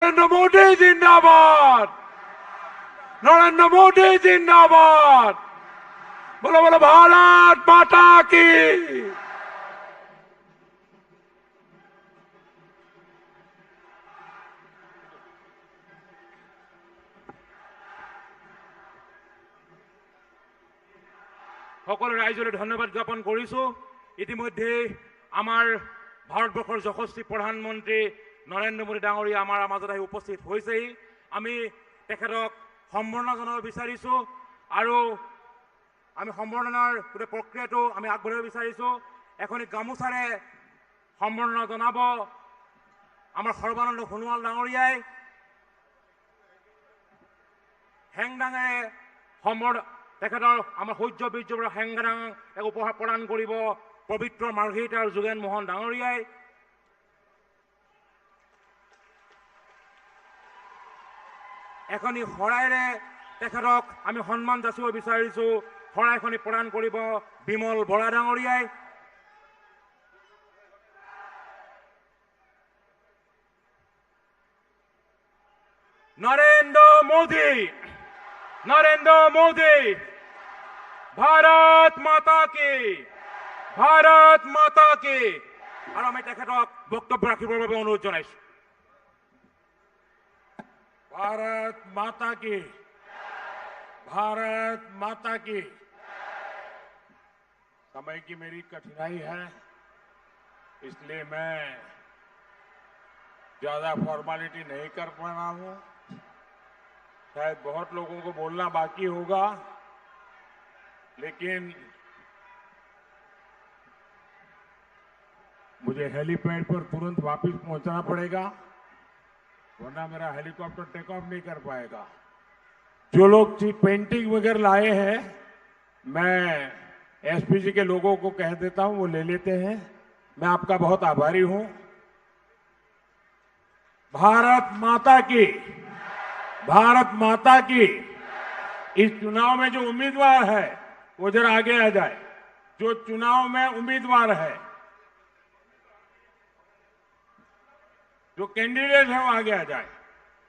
नरेंद्र मोदी जिंदाबाद। नरेंद्र मोदी जिंदाबाद। बोलो बोलो भारत माता की। সকল রাইজলৈ ধন্যবাদ জ্ঞাপন কৰিছো। ইতিমধ্যে আমাৰ ভাৰতবৰ্ষৰ যশস্বী প্ৰধানমন্ত্ৰী নৰেন্দ্ৰ মোদী ডাঙৰীয়া আমাৰ মাজত আহি উপস্থিত হৈছেই। আমি তেখেতক সম্বৰ্ধনা জনাব বিচাৰিছো আৰু আমি সম্বৰ্ধনাৰ গোটেই প্ৰক্ৰিয়াটো আমি আগবঢ়াব বিচাৰিছো। এখনি গামোচাৰে সম্বৰ্ধনা জনাব আমাৰ সৰ্বানন্দ সোণোৱাল ডাঙৰীয়াই। হেংদাঙে তেখেতৰ আমাৰ সূৰ্য বীৰ্যৰ হেংদাং এক উপহাৰ প্ৰদান কৰিব পবিত্ৰ মাৰ্ঘেৰিটা আৰু যোগেন মোহন ডাঙৰীয়াই। এখনি শৰাইৰে তেখেতক আমি সন্মান যাচিব বিচাৰিছো। শৰাইখনি প্ৰদান কৰিব বিমল বৰা ডাঙৰীয়াই। নৰেন্দ্ৰ মোদী, নৰেন্দ্ৰ মোদী, ভাৰত মাতা কি, ভাৰত মাতা কি। আৰু আমি তেখেতক বক্তব্য ৰাখিবৰ বাবে অনুৰোধ জনাইছো। भारत माता की, भारत माता की। समय की मेरी कठिनाई है, इसलिए मैं ज्यादा फॉर्मेलिटी नहीं कर पा रहा हूं। शायद बहुत लोगों को बोलना बाकी होगा, लेकिन मुझे हेलीपैड पर तुरंत वापस पहुंचना पड़ेगा, वरना मेरा हेलीकॉप्टर टेक ऑफ नहीं कर पाएगा। जो लोग पेंटिंग वगैरह लाए हैं, मैं एसपीजी के लोगों को कह देता हूं, वो ले लेते हैं। मैं आपका बहुत आभारी हूं। भारत माता की, भारत माता की। इस चुनाव में जो उम्मीदवार है वो जरा आगे आ जाए। जो चुनाव में उम्मीदवार है, जो कैंडिडेट है, वो आगे आ जाए।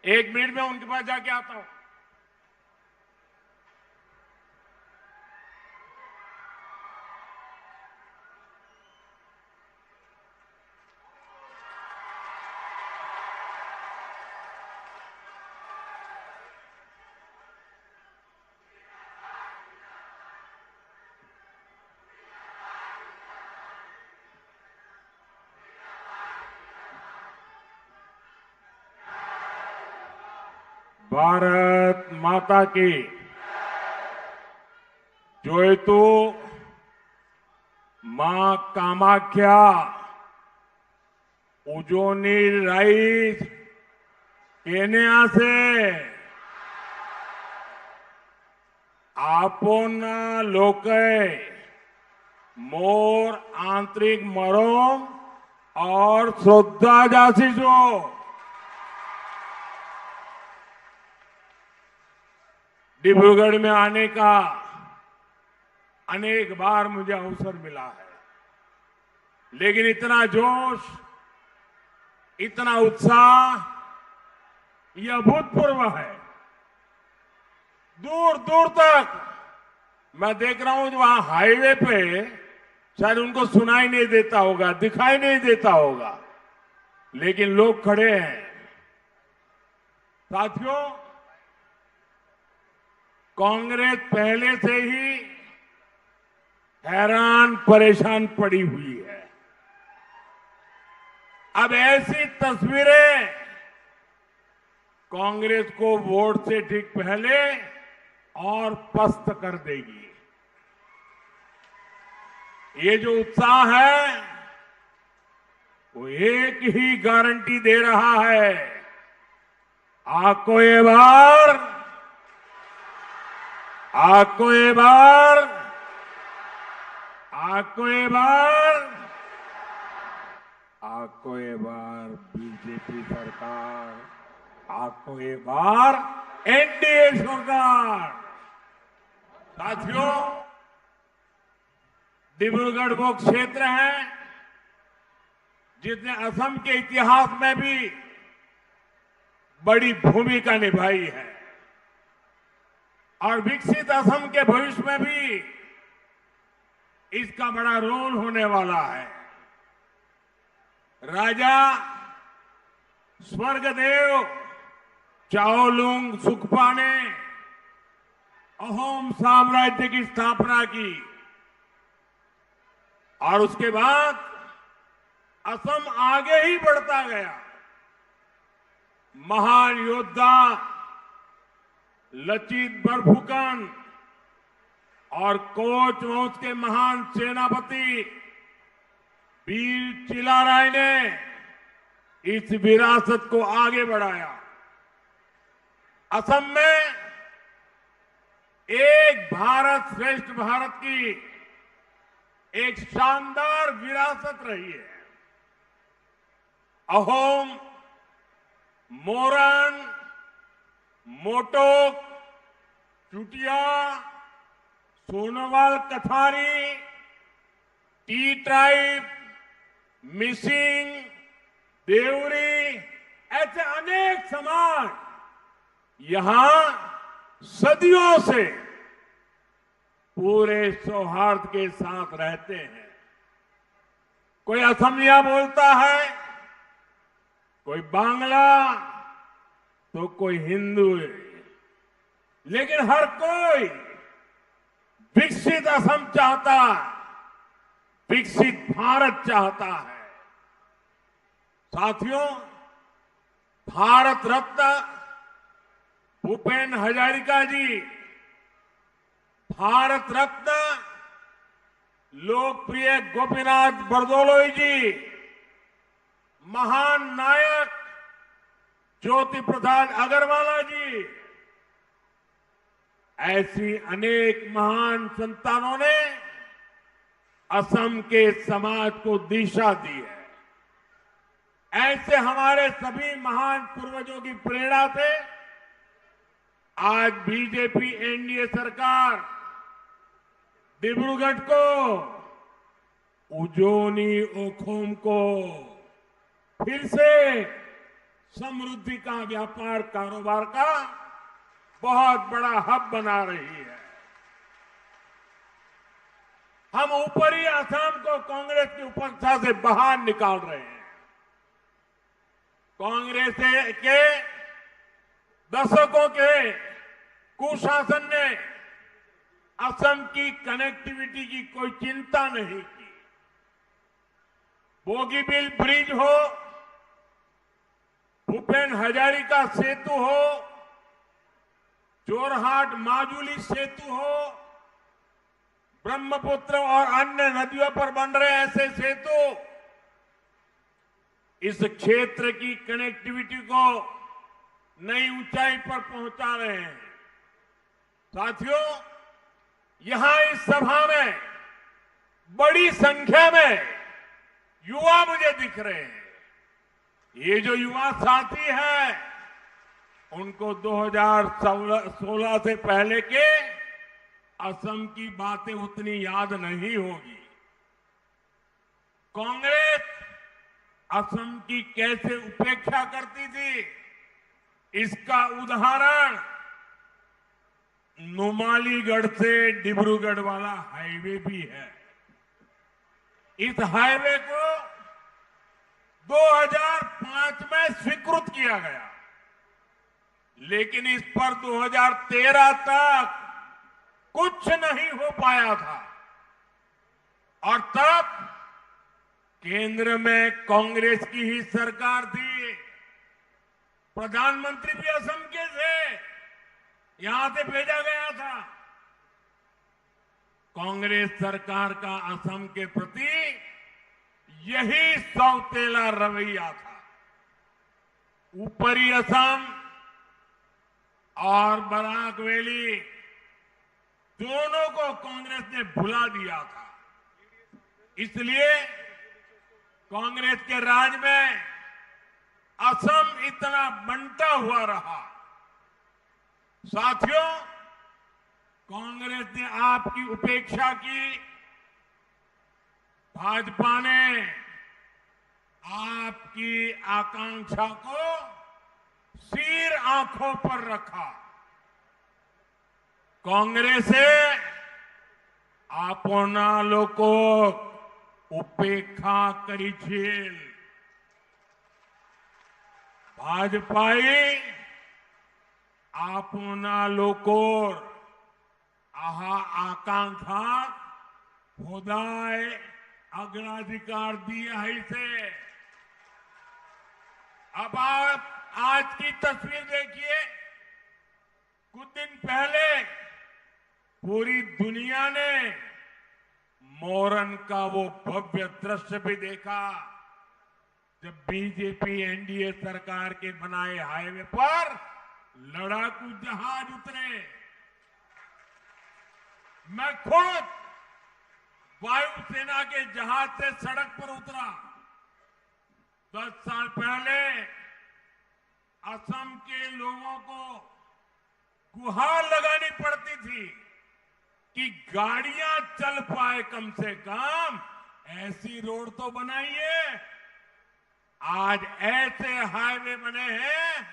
1 मिनट में उनके पास जाके आता हूं। भारत माता की। जोयतु मां कामाख्या उजोनीर राइज केने आसे आपना लोके मोर आंतरिक मरम और श्रद्धा जासीजो। डिब्रूगढ़ में आने का अनेक बार मुझे अवसर मिला है, लेकिन इतना जोश, इतना उत्साह, यह अभूतपूर्व है। दूर दूर तक मैं देख रहा हूं, वहां हाईवे पे शायद उनको सुनाई नहीं देता होगा, दिखाई नहीं देता होगा, लेकिन लोग खड़े हैं। साथियों, कांग्रेस पहले से ही हैरान परेशान पड़ी हुई है। अब ऐसी तस्वीरें कांग्रेस को वोट से ठीक पहले और पस्त कर देगी। ये जो उत्साह है, वो एक ही गारंटी दे रहा है, आपको ये बार, आपको ये बार, आपको ये बार, आपको ये बार बीजेपी सरकार, आपको ये बार एनडीए सरकार। साथियों, डिब्रूगढ़ वो क्षेत्र है जिसने असम के इतिहास में भी बड़ी भूमिका निभाई है और विकसित असम के भविष्य में भी इसका बड़ा रोल होने वाला है। राजा स्वर्गदेव चाओलुंग सुखपा ने अहोम साम्राज्य की स्थापना की और उसके बाद असम आगे ही बढ़ता गया। महान योद्धा लचित बरफुकन और कोच वंश के महान सेनापति वीर चिलाराय ने इस विरासत को आगे बढ़ाया। असम में एक भारत श्रेष्ठ भारत की एक शानदार विरासत रही है। अहोम, मोरन, मोटोक, चुटिया, सोनोवाल कथारी, टी ट्राइब, मिसिंग, देवरी, ऐसे अनेक समाज यहां सदियों से पूरे सौहार्द के साथ रहते हैं। कोई असमिया बोलता है, कोई बांग्ला, तो कोई हिंदू है, लेकिन हर कोई विकसित असम चाहता है, विकसित भारत चाहता है। साथियों, भारत रत्न भूपेन हजारिका जी, भारत रत्न लोकप्रिय गोपीनाथ बरदोलोई जी, महान नायक ज्योति प्रसाद अग्रवाला जी, ऐसी अनेक महान संतानों ने असम के समाज को दिशा दी है। ऐसे हमारे सभी महान पूर्वजों की प्रेरणा से आज बीजेपी एनडीए सरकार डिब्रूगढ़ को, उजोनी ओखोम को फिर से समृद्धि का, व्यापार कारोबार का बहुत बड़ा हब बना रही है। हम ऊपरी असम को कांग्रेस की उपस्था से बाहर निकाल रहे हैं। कांग्रेस के दशकों के कुशासन ने असम की कनेक्टिविटी की कोई चिंता नहीं की। बोगीबील ब्रिज हो, भूपेन हजारिका सेतु हो, जोरहाट माजुली सेतु हो, ब्रह्मपुत्र और अन्य नदियों पर बन रहे ऐसे सेतु इस क्षेत्र की कनेक्टिविटी को नई ऊंचाई पर पहुंचा रहे हैं। साथियों, यहां इस सभा में बड़ी संख्या में युवा मुझे दिख रहे हैं। ये जो युवा साथी हैं, उनको 2016 से पहले के असम की बातें उतनी याद नहीं होगी। कांग्रेस असम की कैसे उपेक्षा करती थी, इसका उदाहरण नुमालीगढ़ से डिब्रूगढ़ वाला हाईवे भी है। इस हाईवे को 2005 में स्वीकृत किया गया, लेकिन इस पर 2013 तक कुछ नहीं हो पाया था। और तब केंद्र में कांग्रेस की ही सरकार थी। प्रधानमंत्री भी असम के थे, यहां से भेजा गया था। कांग्रेस सरकार का असम के प्रति यही सौतेला रवैया था। ऊपरी असम और बराक वैली दोनों को कांग्रेस ने भुला दिया था। इसलिए कांग्रेस के राज में असम इतना बंटा हुआ रहा। साथियों, कांग्रेस ने आपकी उपेक्षा की, भाजपा ने आपकी आकांक्षा को आंखों पर रखा। कांग्रेसे आपना लोको उपेक्षा करीछील। भाजपाई आपना लोकोर आहा आकांक्षा खुदाय अग्राधिकार दिया ही से। अब आप आज की तस्वीर देखिए। कुछ दिन पहले पूरी दुनिया ने मोरन का वो भव्य दृश्य भी देखा जब बीजेपी एनडीए सरकार के बनाए हाईवे पर लड़ाकू जहाज उतरे। मैं खुद वायुसेना के जहाज से सड़क पर उतरा। 10 साल पहले असम के लोगों को गुहार लगानी पड़ती थी कि गाड़ियां चल पाए, कम से कम ऐसी रोड तो बनाइए। आज ऐसे हाईवे बने हैं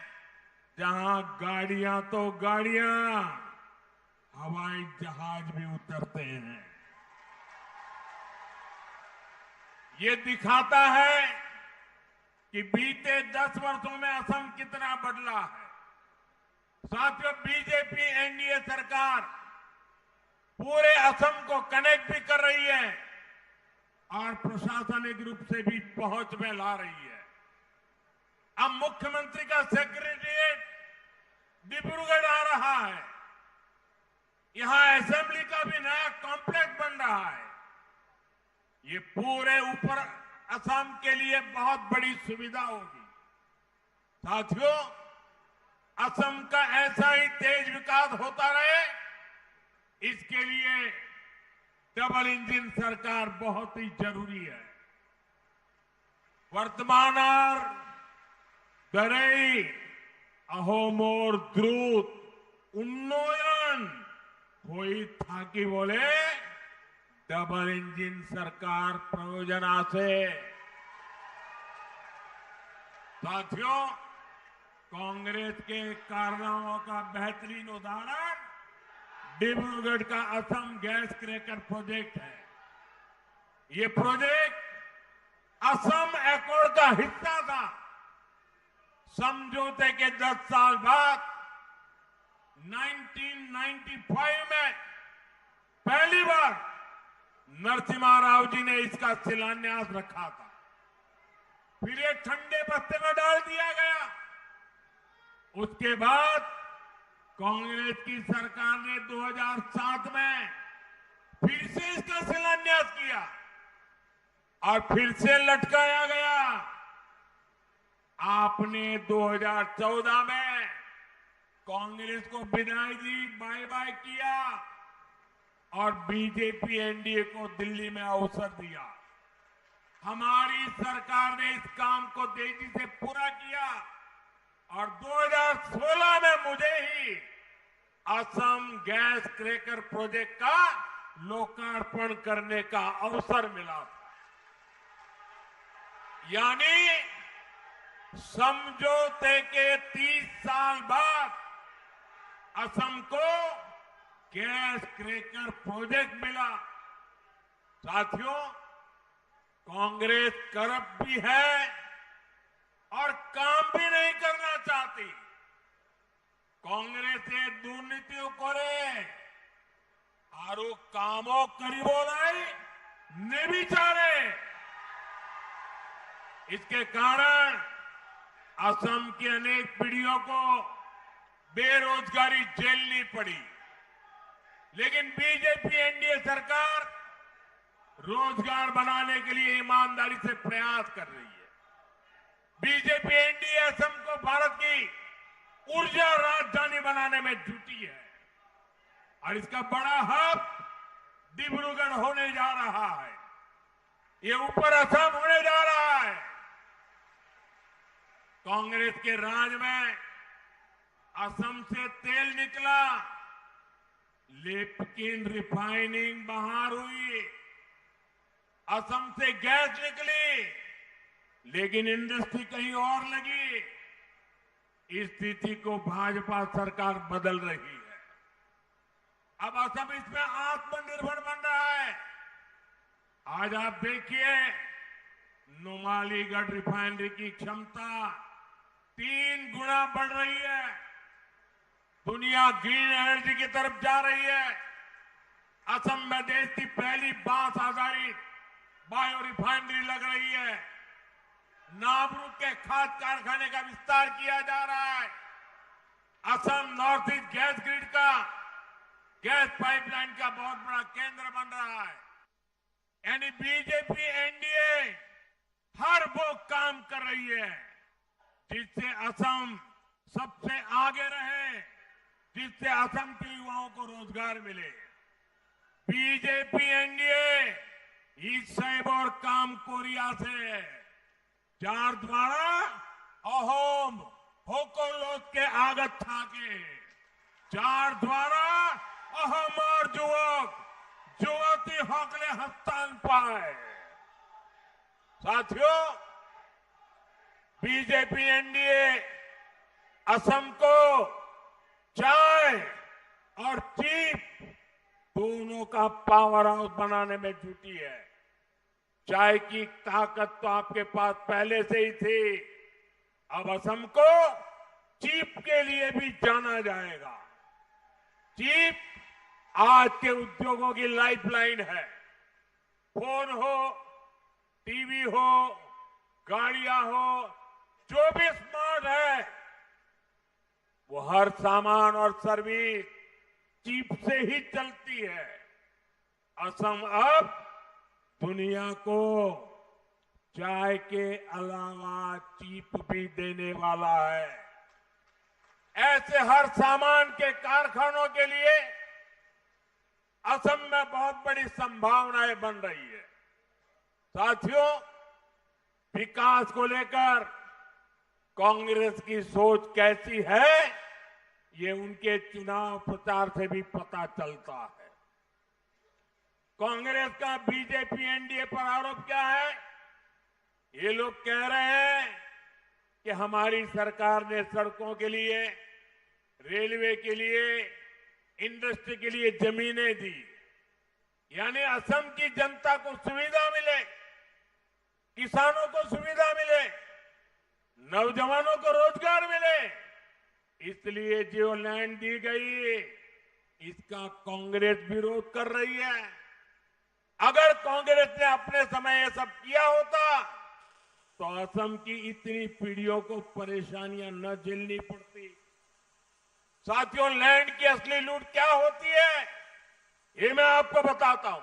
जहां गाड़ियां तो गाड़ियां, हवाई जहाज भी उतरते हैं। ये दिखाता है कि बीते 10 वर्षों में असम कितना बदला है। साथियों, बीजेपी एनडीए सरकार पूरे असम को कनेक्ट भी कर रही है और प्रशासनिक रूप से भी पहुंच में ला रही है। अब मुख्यमंत्री का सेक्रेटेरिएट डिब्रूगढ़ आ रहा है। यहां असेंबली का भी नया कॉम्प्लेक्स बन रहा है। ये पूरे ऊपर असम के लिए बहुत बड़ी सुविधा होगी। साथियों, असम का ऐसा ही तेज विकास होता रहे, इसके लिए डबल इंजन सरकार बहुत ही जरूरी है। वर्तमान दरई अहोमोर द्रुत उन्नयन हुई था कि बोले डबल इंजन सरकार प्रयोजना से। साथियों, कांग्रेस के कारनामों का बेहतरीन उदाहरण डिब्रूगढ़ का असम गैस क्रैकर प्रोजेक्ट है। ये प्रोजेक्ट असम एकॉर्ड का हिस्सा था। समझौते के 10 साल बाद 1995 में पहली बार नरसिम्हा राव जी ने इसका शिलान्यास रखा था। फिर ये ठंडे बस्ते में डाल दिया गया। उसके बाद कांग्रेस की सरकार ने 2007 में फिर से इसका शिलान्यास किया और फिर से लटकाया गया। आपने 2014 में कांग्रेस को विदाई दी, बाय बाय किया और बीजेपी एनडीए को दिल्ली में अवसर दिया। हमारी सरकार ने इस काम को तेजी से पूरा किया और 2016 में मुझे ही असम गैस क्रैकर प्रोजेक्ट का लोकार्पण करने का अवसर मिला था। यानी समझौते के 30 साल बाद असम को गैस क्रैकर प्रोजेक्ट मिला। साथियों, कांग्रेस करप्ट भी है और काम भी नहीं करना चाहती। कांग्रेस ये दुर्नीतियों करे और कामों करीबो लाई ने विचारे। इसके कारण असम की अनेक पीढ़ियों को बेरोजगारी झेलनी पड़ी। लेकिन बीजेपी एनडीए सरकार रोजगार बनाने के लिए ईमानदारी से प्रयास कर रही है। बीजेपी एनडीए असम को भारत की ऊर्जा राजधानी बनाने में जुटी है और इसका बड़ा हब डिब्रूगढ़ होने जा रहा है। ये ऊपर असम होने जा रहा है। कांग्रेस के राज में असम से तेल निकला, लेकिन रिफाइनिंग बाहर हुई। असम से गैस निकली, लेकिन इंडस्ट्री कहीं और लगी। इस स्थिति को भाजपा सरकार बदल रही है। अब असम इसमें आत्मनिर्भर बन रहा है। आज आप देखिए, नुमालीगढ़ रिफाइनरी की क्षमता 3 गुना बढ़ रही है। दुनिया ग्रीन एनर्जी की तरफ जा रही है। असम में देश की पहली बांस आधारित बायो रिफाइनरी लग रही है। नाबरू के खाद कारखाने का विस्तार किया जा रहा है। Assam north east gas grid का, गैस पाइपलाइन का बहुत बड़ा केंद्र बन रहा है। यानी बीजेपी एनडीए हर वो काम कर रही है जिससे असम सबसे आगे रहे, जिससे असम के युवाओं को रोजगार मिले। बीजेपी एनडीए ईसैब और काम कोरिया से जार द्वारा अहोम होकोलोस के आगत था के जार द्वारा अहोम और युवक युवती हौकले हस्तान पाए। साथियों, बीजेपी एनडीए असम को चाय और चीप दोनों का पावर हाउस बनाने में जुटी है। चाय की ताकत तो आपके पास पहले से ही थी, अब असम को चीप के लिए भी जाना जाएगा। चीप आज के उद्योगों की लाइफलाइन है। फोन हो, टीवी हो, गाड़ियां हो, जो भी स्मार्ट है, वो हर सामान और सर्विस चीप से ही चलती है। असम अब दुनिया को चाय के अलावा चीप भी देने वाला है। ऐसे हर सामान के कारखानों के लिए असम में बहुत बड़ी संभावनाएं बन रही है। साथियों, विकास को लेकर कांग्रेस की सोच कैसी है, ये उनके चुनाव प्रचार से भी पता चलता है। कांग्रेस का बीजेपी एनडीए पर आरोप क्या है? ये लोग कह रहे हैं कि हमारी सरकार ने सड़कों के लिए, रेलवे के लिए, इंडस्ट्री के लिए जमीनें दी, यानी असम की जनता को सुविधा मिले, किसानों को सुविधा मिले, नौजवानों को रोजगार मिले, इसलिए जो लैंड दी गई इसका कांग्रेस विरोध कर रही है। अगर कांग्रेस ने अपने समय ये सब किया होता तो असम की इतनी पीढ़ियों को परेशानियां न झेलनी पड़ती। साथियों, लैंड की असली लूट क्या होती है, ये मैं आपको बताता हूं।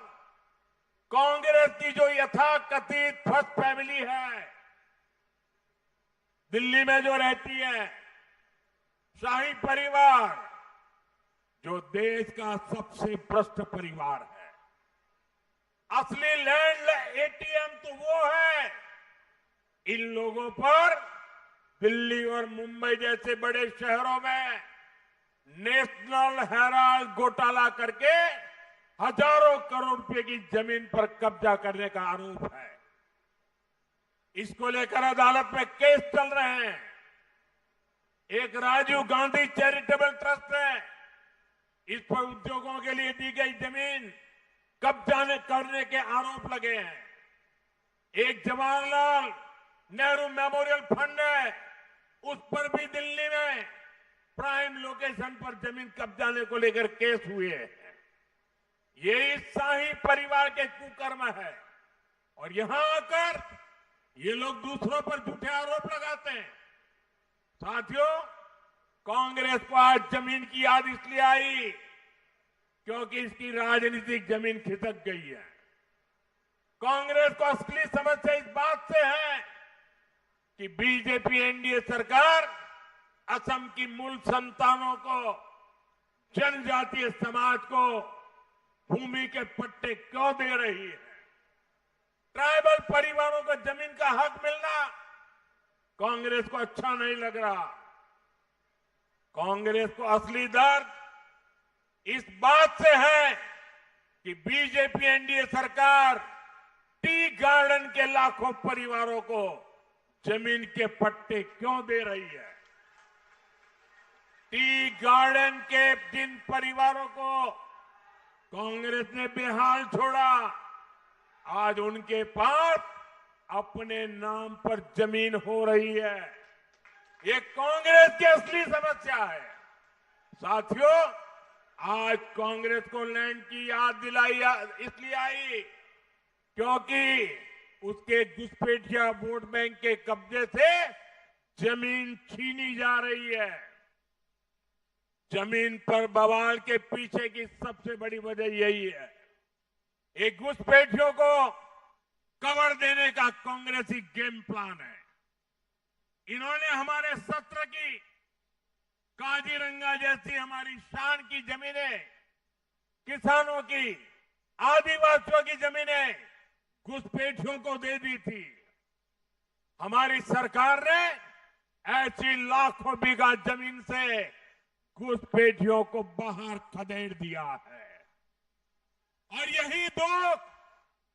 कांग्रेस की जो यथाकथित फर्स्ट फैमिली है, दिल्ली में जो रहती है, शाही परिवार, जो देश का सबसे भ्रष्ट परिवार है, असली लैंड एटीएम तो वो है। इन लोगों पर दिल्ली और मुंबई जैसे बड़े शहरों में नेशनल हेराल्ड घोटाला करके हजारों करोड़ रुपए की जमीन पर कब्जा करने का आरोप है। इसको लेकर अदालत में केस चल रहे हैं। एक राजीव गांधी चैरिटेबल ट्रस्ट है, इस पर उद्योगों के लिए दी गई जमीन कब्जा करने के आरोप लगे हैं। एक जवाहरलाल नेहरू मेमोरियल फंड है, उस पर भी दिल्ली में प्राइम लोकेशन पर जमीन कब्जाने को लेकर केस हुए हैं। ये इस शाही परिवार के कुकर्म है और यहां आकर ये लोग दूसरों पर झूठे आरोप लगाते हैं। साथियों, कांग्रेस को आज जमीन की याद इसलिए आई क्योंकि इसकी राजनीतिक जमीन खिसक गई है। कांग्रेस को असली समस्या इस बात से है कि बीजेपी एनडीए सरकार असम की मूल संतानों को, जनजातीय समाज को भूमि के पट्टे क्यों दे रही है। ट्राइबल परिवारों को जमीन का हक मिलना कांग्रेस को अच्छा नहीं लग रहा। कांग्रेस को असली दर्द इस बात से है कि बीजेपी एनडीए सरकार टी गार्डन के लाखों परिवारों को जमीन के पट्टे क्यों दे रही है। टी गार्डन के जिन परिवारों को कांग्रेस ने बेहाल छोड़ा, आज उनके पास अपने नाम पर जमीन हो रही है। ये कांग्रेस की असली समस्या है। साथियों, आज कांग्रेस को लैंड की याद दिलाई इसलिए आई क्योंकि उसके घुसपैठिया वोट बैंक के कब्जे से जमीन छीनी जा रही है। जमीन पर बवाल के पीछे की सबसे बड़ी वजह यही है। एक घुसपैठियों को कवर देने का कांग्रेसी गेम प्लान है। इन्होंने हमारे सत्र की, काजीरंगा जैसी हमारी शान की जमीनें, किसानों की, आदिवासियों की जमीनें घुसपैठियों को दे दी थी। हमारी सरकार ने ऐसी लाखों बीघा जमीन से घुसपैठियों को बाहर खदेड़ दिया है और यही दुख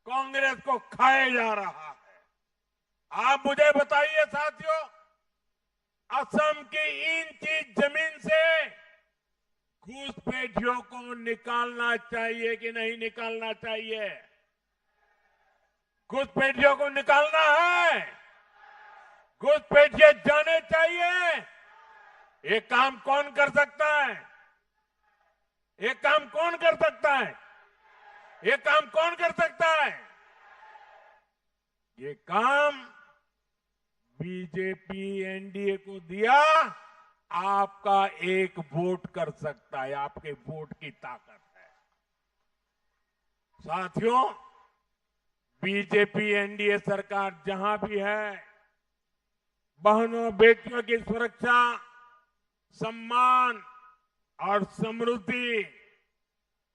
कांग्रेस को खाया जा रहा है। आप मुझे बताइए साथियों, असम की इंची जमीन से घुसपैठियों को निकालना चाहिए कि नहीं निकालना चाहिए? घुसपैठियों को निकालना है। घुसपैठिए जाने चाहिए। ये काम कौन कर सकता है? ये काम कौन कर सकता है? ये काम कौन कर सकता है? ये काम बीजेपी एनडीए को दिया, आपका एक वोट कर सकता है। आपके वोट की ताकत है। साथियों, बीजेपी एनडीए सरकार जहां भी है, बहनों बेटियों की सुरक्षा, सम्मान और समृद्धि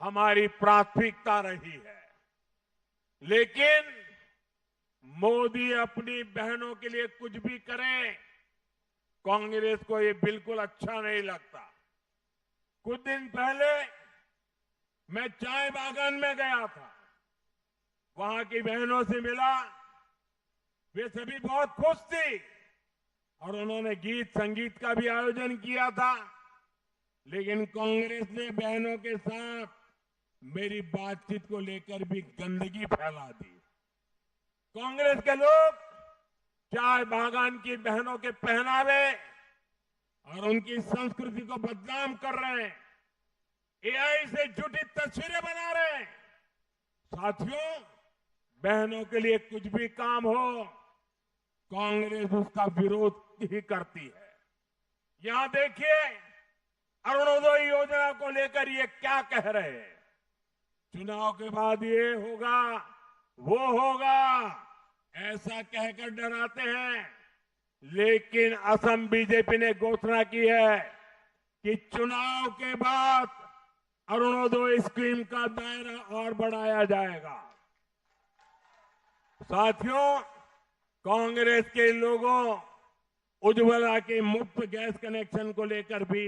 हमारी प्राथमिकता रही है। लेकिन मोदी अपनी बहनों के लिए कुछ भी करे, कांग्रेस को ये बिल्कुल अच्छा नहीं लगता। कुछ दिन पहले मैं चाय बागान में गया था, वहां की बहनों से मिला। वे सभी बहुत खुश थी और उन्होंने गीत संगीत का भी आयोजन किया था। लेकिन कांग्रेस ने बहनों के साथ मेरी बातचीत को लेकर भी गंदगी फैला दी। कांग्रेस के लोग चाय बागान की बहनों के पहनावे और उनकी संस्कृति को बदनाम कर रहे हैं। एआई से जुटी तस्वीरें बना रहे हैं। साथियों, बहनों के लिए कुछ भी काम हो, कांग्रेस उसका विरोध ही करती है। यहां देखिए, अरुणोदय योजना को लेकर ये क्या कह रहे हैं? चुनाव के बाद ये होगा, वो होगा, ऐसा कहकर डराते हैं। लेकिन असम बीजेपी ने घोषणा की है कि चुनाव के बाद अरुणोदय स्कीम का दायरा और बढ़ाया जाएगा। साथियों, कांग्रेस के लोगों उज्ज्वला के मुफ्त गैस कनेक्शन को लेकर भी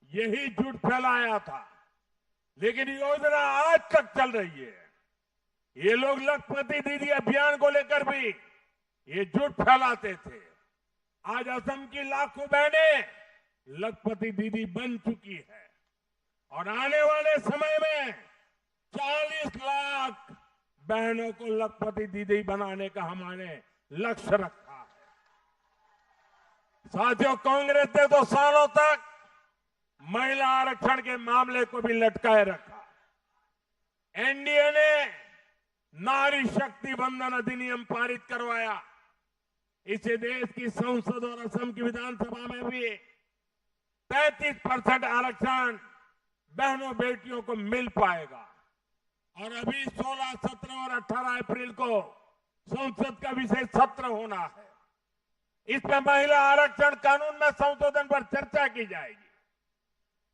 यही झूठ फैलाया था। लेकिन योजना आज तक चल रही है। ये लोग लखपति दीदी अभियान को लेकर भी ये झूठ फैलाते थे। आज असम की लाखों बहनें लखपति दीदी बन चुकी है और आने वाले समय में 40 लाख बहनों को लखपति दीदी बनाने का हमारे लक्ष्य रखा है। साथियों, कांग्रेस ने तो सालों तक महिला आरक्षण के मामले को भी लटकाए रखा। एनडीए ने नारी शक्ति वंदन अधिनियम पारित करवाया। इसे देश की संसद और असम की विधानसभा में भी 33% आरक्षण बहनों बेटियों को मिल पाएगा। और अभी 16, 17 और 18 अप्रैल को संसद का विशेष सत्र होना है। इसमें महिला आरक्षण कानून में संशोधन पर चर्चा की जाएगी।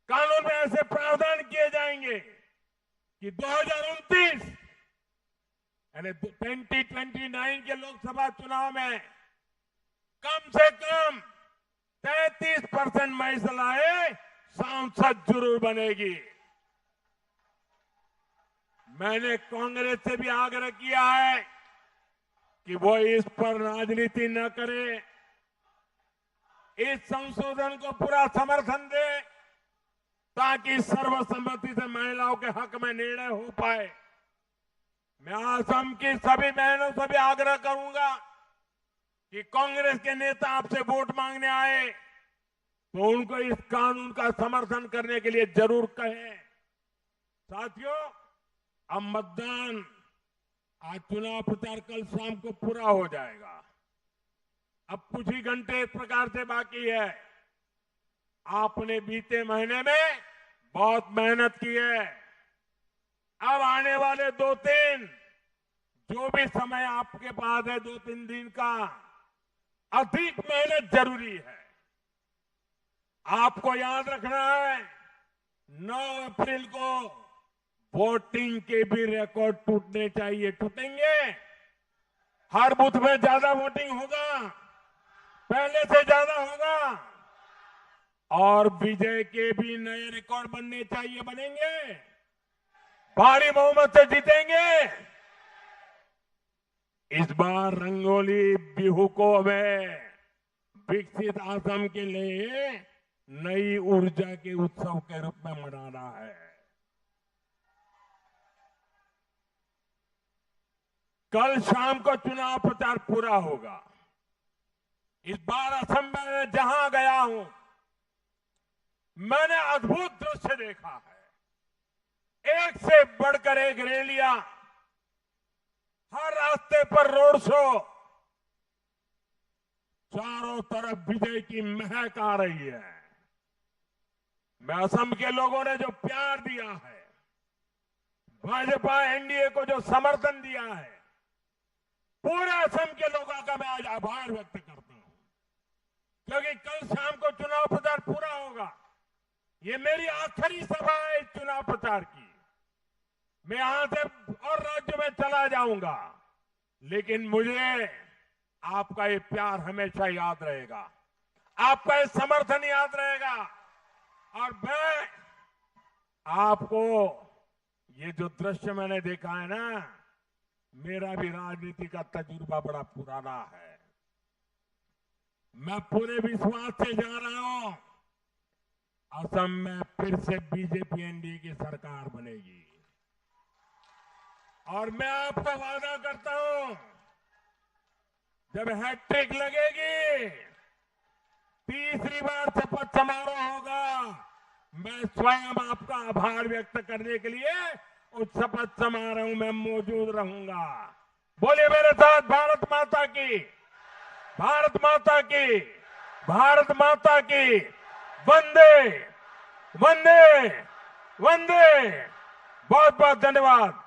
कानून में ऐसे प्रावधान किए जाएंगे कि 2029 यानी 2029 के लोकसभा चुनाव में कम से कम 33% महिलाएं सांसद जरूर बनेगी। मैंने कांग्रेस से भी आग्रह किया है कि वो इस पर राजनीति न करे। इस संशोधन को पूरा समर्थन दे ताकि सर्वसम्मति से महिलाओं के हक में निर्णय हो पाए। मैं असम की सभी बहनों से भी आग्रह करूंगा कि कांग्रेस के नेता आपसे वोट मांगने आए तो उनको इस कानून का समर्थन करने के लिए जरूर कहें। साथियों, अब मतदान, आज चुनाव प्रचार कल शाम को पूरा हो जाएगा। अब कुछ ही घंटे इस प्रकार से बाकी है। आपने बीते महीने में बहुत मेहनत की है। अब आने वाले 2-3 जो भी समय आपके पास है, 2-3 दिन का अधिक मेहनत जरूरी है। आपको याद रखना है 9 अप्रैल को वोटिंग के भी रिकॉर्ड टूटने चाहिए। टूटेंगे? हर बूथ में ज्यादा वोटिंग होगा, पहले से ज्यादा होगा और विजय के भी नए रिकॉर्ड बनने चाहिए। बनेंगे? भारी बहुमत से जीतेंगे। इस बार रंगोली बिहू को हमें विकसित असम के लिए नई ऊर्जा के उत्सव के रूप में मनाना है। कल शाम को चुनाव प्रचार पूरा होगा। इस बार असम में मैं जहां गया हूं, मैंने अद्भुत दृश्य देखा है। एक से बढ़कर एक रैलियां, हर रास्ते पर रोड शो, चारों तरफ विजय की महक आ रही है। मैं असम के लोगों ने जो प्यार दिया है, भाजपा एनडीए को जो समर्थन दिया है, पूरे असम के लोगों का मैं आज आभार व्यक्त करता हूं, क्योंकि कल शाम को चुनाव प्रचार पूरा होगा। ये मेरी आखिरी सभा है इस चुनाव प्रचार की। मैं यहां से और राज्य में चला जाऊंगा, लेकिन मुझे आपका ये प्यार हमेशा याद रहेगा, आपका ये समर्थन याद रहेगा। और मैं आपको ये जो दृश्य मैंने देखा है ना, मेरा भी राजनीति का तजुर्बा बड़ा पुराना है। मैं पूरे विश्वास से जा रहा हूं, असम में फिर से बीजेपी एनडीए की सरकार बनेगी। और मैं आपको वादा करता हूं, जब हैट्रिक लगेगी, तीसरी बार शपथ समारोह होगा, मैं स्वयं आपका आभार व्यक्त करने के लिए उस शपथ समारोह में मौजूद रहूंगा। बोलिए मेरे साथ, भारत माता की, भारत माता की, भारत माता की, वंदे वंदे वंदे। बहुत बहुत धन्यवाद।